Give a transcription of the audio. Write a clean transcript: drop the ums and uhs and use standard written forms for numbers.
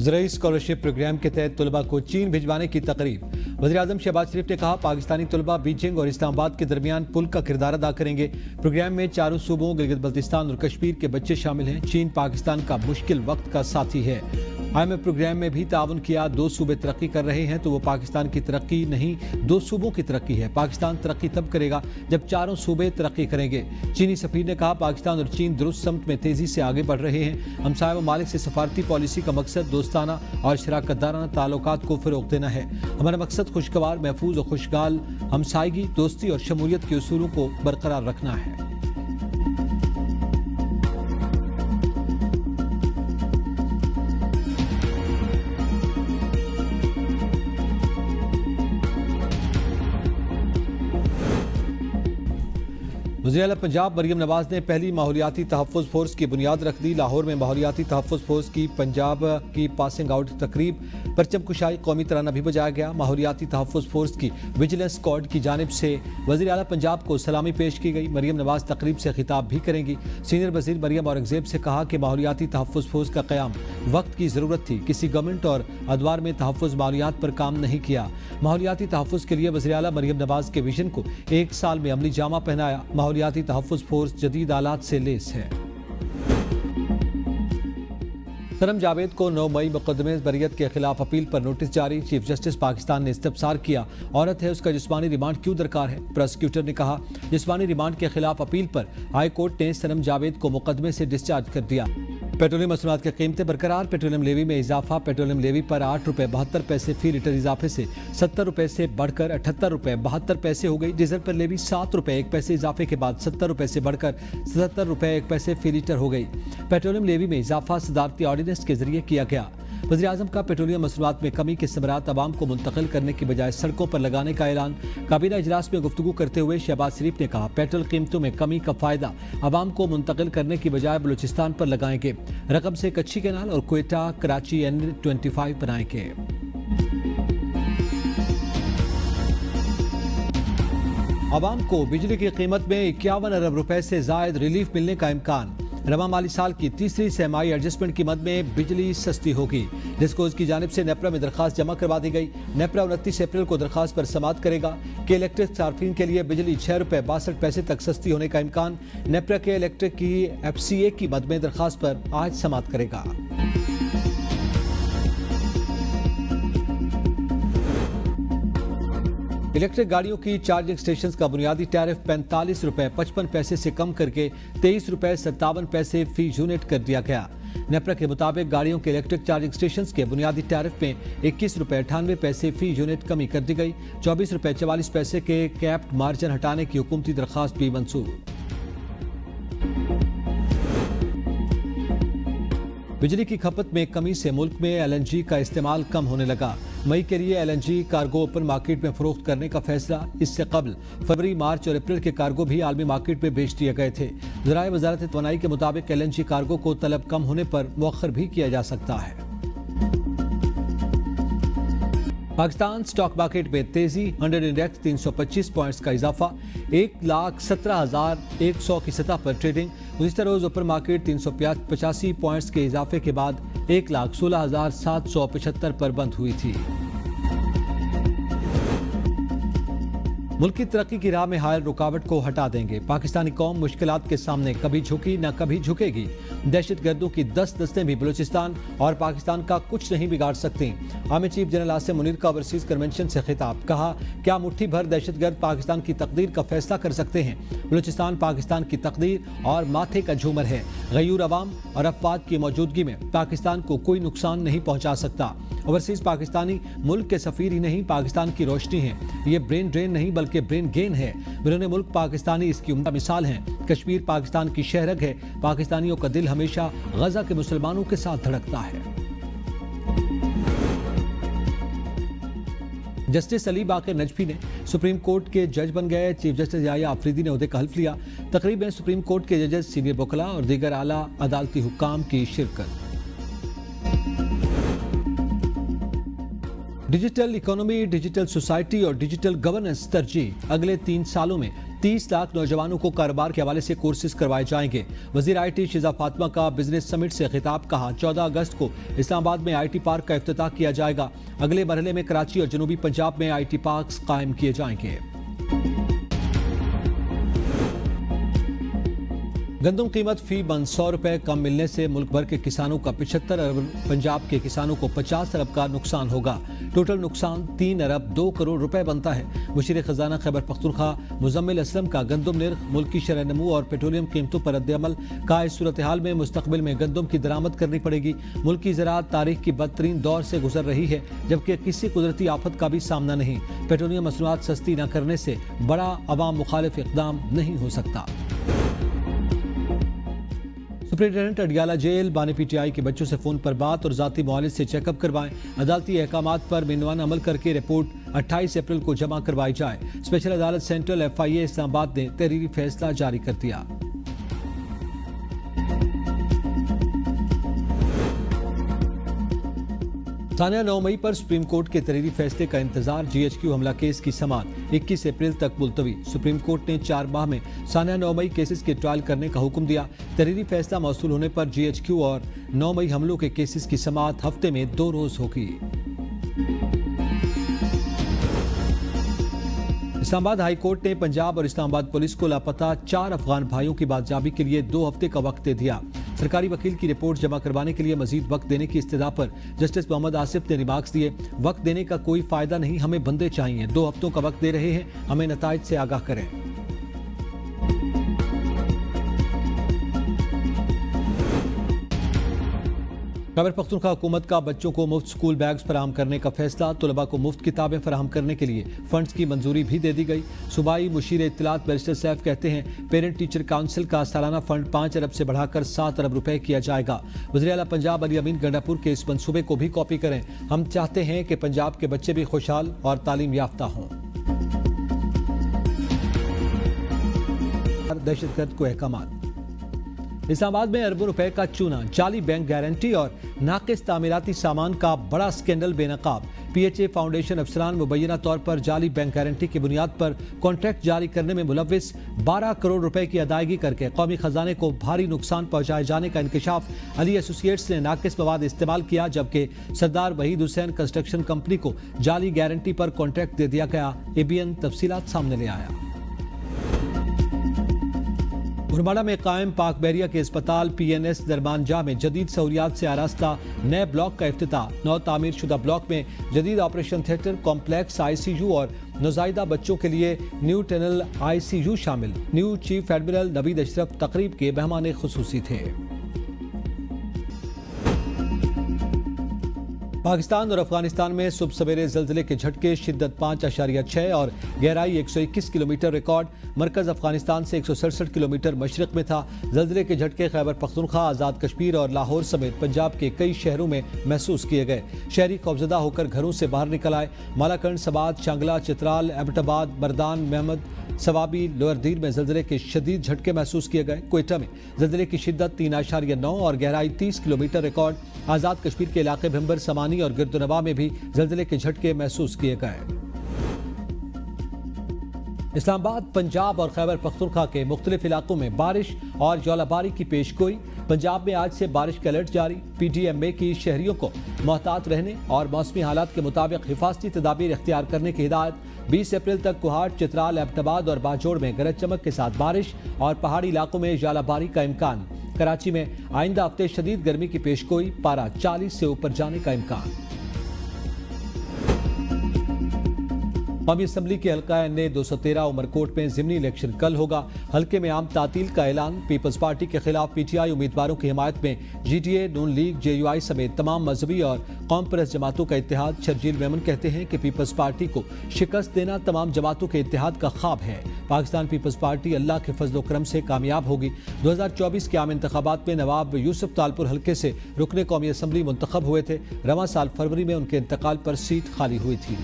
ज़राई scholarship programme के तहत तलबा को चीन भिजवाने की तकरीब। वज़ीर-ए-आज़म शहबाज शरीफ ने कहा, पाकिस्तानी तलबा बीजिंग और इस्लामाबाद के दरमियान पुल का किरदार अदा करेंगे। प्रोग्राम में चारों सूबों गिलगित बल्तिस्तान और कश्मीर के बच्चे शामिल हैं। चीन पाकिस्तान का मुश्किल वक्त का साथी है। IMF प्रोग्राम में भी ताउन किया। 2 सूबे तरक्की कर रहे हैं तो वो पाकिस्तान की तरक्की नहीं, 2 सूबों की तरक्की है। पाकिस्तान तरक्की तब करेगा जब चारों सूबे तरक्की करेंगे। चीनी सफीर ने कहा, पाकिस्तान और चीन दुरुस्त समत में तेजी से आगे बढ़ रहे हैं। हमसाया ममालिक से सफारती पॉलिसी का मकसद दोस्ताना और शराकतदाराना ताल्लुकात को फ़रोग़ देना है। हमारा मकसद खुशगवार, महफूज और खुशहाल हमसायगी, दोस्ती और शमूलियत के उसूलों को बरकरार रखना है। वज़ीर-ए-आला पंजाब मरियम नवाज ने पहली माहौलियाती तहफ़्फ़ुज़ फोर्स की बुनियाद रख दी। लाहौर में माहौलियाती तहफ़्फ़ुज़ फोर्स की पंजाब की पासिंग आउट तकरीब, परचम कुशाई, कौमी तराना भी बजाया गया। माहौलियाती तहफ़्फ़ुज़ फोर्स की विजिलेंस स्क्वाड की जानिब से वज़ीर-ए-आला पंजाब को सलामी पेश की गई। मरियम नवाज तकरीब से खिताब भी करेंगी। सीनियर वज़ीर मरियम औरंगज़ेब से कहा कि माहौलियाती तहफ़्फ़ुज़ फोर्स का क़याम वक्त की ज़रूरत थी। किसी गवर्नमेंट और अदवार में तहफ़्फ़ुज़ माहौलियात पर काम नहीं किया। माहौलियाती तहफ़्फ़ुज़ के लिए वज़ीर-ए-आला मरियम नवाज के विजन को 1 साल में अमली जामा पहनाया। माहौलियाती तहफ़्फ़ुज़ फोर्स जदीद आलात से लेस है। सनम जावेद को 9 मई मुकदमे बरियत के खिलाफ अपील पर नोटिस जारी। चीफ जस्टिस पाकिस्तान ने इस्तफसार किया, औरत है, उसका जिस्मानी रिमांड क्यों दरकार है। प्रोसिक्यूटर ने कहा, जिस्मानी रिमांड के खिलाफ अपील पर हाई कोर्ट ने सनम जावेद को मुकदमे से डिस्चार्ज कर दिया। पेट्रोलियम मसनूआत की कीमतें बरकरार। पेट्रोलियम लेवी में इजाफा। पेट्रोलियम लेवी पर 8 रुपये 72 पैसे फी लीटर इजाफे से 70 रुपये से बढ़कर 78 रुपये 72 पैसे हो गई। डीजल पर लेवी 7 रुपये 1 पैसे इजाफे के बाद 70 रुपये से बढ़कर 77 रुपये 1 पैसे फी लीटर हो गई। पेट्रोलियम लेवी में इजाफा सदारती ऑर्डिनेंस के जरिए किया गया। वज़ीर-ए-आज़म का पेट्रोलियम मसनूआत में कमी के समरात अवाम को मुंतकिल करने की बजाय सड़कों पर लगाने का ऐलान। काबीना इजलास में गुफ्तगू करते हुए शहबाज शरीफ ने कहा, पेट्रोल कीमतों में कमी का फायदा अवाम को मुंतकिल करने की बजाय बलूचिस्तान पर लगाएंगे। रकम से कच्ची कैनाल और क्वेटा कराची N25 बनाएंगे। अवाम को बिजली की कीमत में 51 अरब रुपए से जायद रिलीफ मिलने का इम्कान। रवा माली साल की तीसरी सहमाही एडजस्टमेंट कीमत में बिजली सस्ती होगी। डिस्कोज की जानिब से नेपरा में दरखास्त जमा करवा दी गई। नेपरा 29 अप्रैल को दरखास्त पर समाअत करेगा कि इलेक्ट्रिक सार्फिन के लिए बिजली 6 रुपये 62 पैसे तक सस्ती होने का इम्कान। नेपरा के इलेक्ट्रिक की FCA की मद में दरखास्त पर आज समाअत करेगा। इलेक्ट्रिक गाड़ियों की चार्जिंग स्टेशन का बुनियादी टैरिफ 45 रुपये 55 पैसे से कम करके 23 रुपये 57 पैसे फी यूनिट कर दिया गया। नेपरा के मुताबिक गाड़ियों के इलेक्ट्रिक चार्जिंग स्टेशन के बुनियादी टैरिफ में 21 रुपये 98 पैसे फी यूनिट कमी कर दी गई। 24 रुपये 44 पैसे के कैप्ड मार्जिन हटाने की हुकूमती दरखास्त भी मंजूर। बिजली की खपत में कमी से मुल्क में LNG का इस्तेमाल कम होने लगा। मई के लिए LNG कार्गो ओपन मार्केट में फरोख्त करने का फैसला। इससे कबल फरवरी, मार्च और अप्रैल के कार्गो भी आलमी मार्केट में बेच दिए गए थे। ज़राए वज़ारत तवानाई के मुताबिक LNG कार्गो को तलब कम होने पर मुअख्खर भी किया जा सकता है। पाकिस्तान स्टॉक मार्केट में तेजी। 100 इंडेक्स 325 पॉइंट्स का इजाफा। 1,17,100 की सतह पर ट्रेडिंग। गुज़िश्ता रोज ओपन मार्केट 385 पॉइंट्स के इजाफे के बाद 1,16,775 पर बंद हुई थी। मुल्क की तरक्की की राह में हायल रुकावट को हटा देंगे। पाकिस्तानी कौम मुश्किलात के सामने कभी झुकी न कभी झुकेगी। दहशत गर्दों की 10 दस्तें भी बलूचिस्तान और पाकिस्तान का कुछ नहीं बिगाड़ सकती। Army chief general Asim Munir का ओवरसीज कन्वेंशन से खिताब। कहा, क्या मुट्ठी भर दहशत गर्द पाकिस्तान की तकदीर का फैसला कर सकते हैं। बलूचिस्तान पाकिस्तान की तकदीर और माथे का झूमर है। गयूर अवाम और अफवाद की मौजूदगी में पाकिस्तान को कोई नुकसान नहीं पहुंचा सकता। ओवरसीज पाकिस्तानी मुल्क के सफीर ही नहीं, पाकिस्तान की रोशनी है। ये ब्रेन ड्रेन नहीं बल्कि ब्रेन गेन है। बिरूने मुल्क पाकिस्तानी इसकी उम्दा मिसाल हैं। कश्मीर पाकिस्तान की शहरग है। पाकिस्तानियों का दिल हमेशा गजा के मुसलमानों के साथ धड़कता है। जस्टिस अली बाकर नजफी ने सुप्रीम कोर्ट के जज बन गए। चीफ जस्टिस याया आफरीदी ने ओहदे का हल्फ लिया। तकरीब में सुप्रीम कोर्ट के जजेस, सीनियर वकला और दीगर आला अदालती हुक्काम की शिरकत। डिजिटल इकोनॉमी, डिजिटल सोसाइटी और डिजिटल गवर्नेंस तरजीह। अगले 3 सालों में 30 लाख नौजवानों को कारोबार के हवाले से कोर्सेज करवाए जाएंगे। वजीर IT शिजा फातिमा का बिजनेस समिट से खिताब। कहा 14 अगस्त को इस्लामाबाद में IT पार्क का इफ्तिताह किया जाएगा। अगले मरहले में कराची और जनूबी पंजाब में IT पार्क कायम किए जाएंगे। गंदम कीमत फी मन 100 रुपए कम मिलने से मुल्क भर के किसानों का 75 अरब, पंजाब के किसानों को 50 अरब का नुकसान होगा। टोटल नुकसान 3 अरब 2 करोड़ रुपए बनता है। मुशीर खजाना खैबर पख्तूनख्वा मुजम्मिल असलम का गंदम निर्ख, मुल्क की शरह नमू और पेट्रोलियम कीमतों पर रद्द-ए-अमल। का इस सूरत हाल में मुस्तकबिल में गंदम की दरामद करनी पड़ेगी। मुल्क की ज़राअत तारीख की बदतरीन दौर से गुजर रही है, जबकि किसी कुदरती आफत का भी सामना नहीं। पेट्रोलियम मसनूआत सस्ती न करने से बड़ा अवाम मुखालिफ इक़दाम नहीं हो सकता। Superintendent Adiala jail. बानी PTI के बच्चों से फोन पर बात और जाती मुआलिज से चेकअप करवाएं। अदालती अहकामात पर मिनवाना अमल करके रिपोर्ट 28 अप्रैल को जमा करवाई जाए। स्पेशल अदालत सेंट्रल FIA इस्लामाबाद ने तहरीरी फैसला जारी कर दिया। सानिया 9 मई पर सुप्रीम कोर्ट के तहरीरी फैसले का इंतजार। GHQ हमला केस की समाअत 21 अप्रैल तक मुलतवी। सुप्रीम कोर्ट ने 4 माह में सानिया 9 मई केसेस के ट्रायल करने का हुक्म दिया। तहरीरी फैसला मौसूल होने पर GHQ और 9 मई हमलों के केसेस की समाअत हफ्ते में 2 रोज होगी। इस्लामाबाद हाई कोर्ट ने पंजाब और इस्लामाबाद पुलिस को लापता 4 अफगान भाइयों की बातजाबी के लिए 2 हफ्ते का वक्त दे दिया। सरकारी वकील की रिपोर्ट जमा करवाने के लिए मजीद वक्त देने की इस्तदा पर जस्टिस मोहम्मद आसिफ ने रिमार्क्स दिए। वक्त देने का कोई फायदा नहीं, हमें बंदे चाहिए। 2 हफ्तों का वक्त दे रहे हैं, हमें नताइज से आगाह करें। खैबर पख्तूनख्वा हुकूमत का बच्चों को मुफ्त स्कूल बैग्स फराहम करने का फैसला। तलबा को मुफ्त किताबें फराहम करने के लिए फंड्स की मंजूरी भी दे दी गई। सूबाई मुशीर इत्तलात बैरिस्टर सैफ कहते हैं पेरेंट टीचर काउंसिल का सालाना फंड 5 अरब से बढ़ाकर 7 अरब रुपए किया जाएगा। वज़ीर आला पंजाब अली अमीन गंडापुर के इस मंसूबे को भी कॉपी करें। हम चाहते हैं कि पंजाब के बच्चे भी खुशहाल और तालीम याफ्ता हों। दहशतगर्द को अहकामात। इस्लामाबाद में अरबों रुपए का चूना, जाली बैंक गारंटी और नाकिस तामीराती सामान का बड़ा स्कैंडल बेनकाब। PHA फाउंडेशन अफसरान मुबैना तौर पर जाली बैंक गारंटी की बुनियाद पर कॉन्ट्रैक्ट जारी करने में मुलव्विस 12 करोड़ रुपए की अदायगी करके कौमी खजाने को भारी नुकसान पहुंचाए जाने का इंकशाफ। अली एसोसिएट्स ने नाकिस मवाद इस्तेमाल किया, जबकि सरदार वहीद हुसैन कंस्ट्रक्शन कंपनी को जाली गारंटी पर कॉन्ट्रैक्ट दे दिया गया। ABN तफसीलात सामने ले आया। उरमाड़ा में कायम पाक बहरिया के अस्पताल PNS दरमानजा में जदीद सहूलियात से आरास्ता नए ब्लॉक का इफ्तिताह। नौ तामीर शुदा ब्लॉक में जदीद ऑपरेशन थिएटर, कॉम्प्लेक्स, ICU और नौज़ायदा बच्चों के लिए न्यू टनल ICU शामिल। New chief admiral Naveed Ashraf तकरीब के मेहमान खुसूसी थे। पाकिस्तान और अफगानिस्तान में सुबह सवेरे ज़लज़ले के झटके, शिद्दत 5.6 और गहराई 121 किलोमीटर रिकॉर्ड। मरकज़ अफगानिस्तान से 167 किलोमीटर मशरक़ में था। ज़लज़ले के झटके खैबर पख्तूनख्वा, आज़ाद कश्मीर और लाहौर समेत पंजाब के कई शहरों में महसूस किए गए। शहरी खौफज़दा होकर घरों से बाहर निकल आए। मालाकंड, सबात, शांगला, चित्राल, एबटाबाद, बरदान, महमद सवाबी, लोअरदीर में ज़लज़ले के शदीद झटके महसूस किए गए। कोयटा में ज़लज़ले की शिद्दत 3.9 और गहराई 30 किलोमीटर रिकॉर्ड। आज़ाद कश्मीर के इलाके भिम्बर, समानी और गिरदुनवा में भी ज़लज़ले के झटके महसूस किए गए। इस्लामाबाद, पंजाब और खैबर पख्तूनख्वा के मुख्तलिफ इलाकों में बारिश और ज्वालाबारी की पेशगोई। पंजाब में आज से बारिश का अलर्ट जारी। PTMA की शहरियों को मोहतात रहने और मौसमी हालात के मुताबिक हिफाजती तदाबीर इख्तियार करने की हिदायत। 20 अप्रैल तक कुहाट, चित्राल, एबटाबाद और बाजोड़ में गरज चमक के साथ बारिश और पहाड़ी इलाकों में ज्वालाबारी का इम्कान। कराची में आइंदा हफ्ते शदीद गर्मी की पेशगोई, पारा 40 से ऊपर जाने का इम्कान। कौमी असम्बली के हल्का NA 213 उमरकोट में ज़िमनी इलेक्शन कल होगा। हल्के में आम तातील का ऐलान। पीपल्स पार्टी के खिलाफ PTI उम्मीदवारों की हिमायत में GTA, नून लीग, JUI समेत तमाम मजहबी और कौम परस्त जमातों का इत्तेहाद। शर्जील मेमन कहते हैं कि पीपल्स पार्टी को शिकस्त देना तमाम जमातों के इत्तेहाद का ख्वाब है। पाकिस्तान पीपल्स पार्टी अल्लाह के फजल करम से कामयाब होगी। 2024 के आम इंतखाबात में नवाब यूसुफ तालपुर हल्के से रुकने कौमी असम्बली मुंतखब हुए थे। रवां साल फरवरी में उनके इंतकाल पर सीट खाली हुई थी।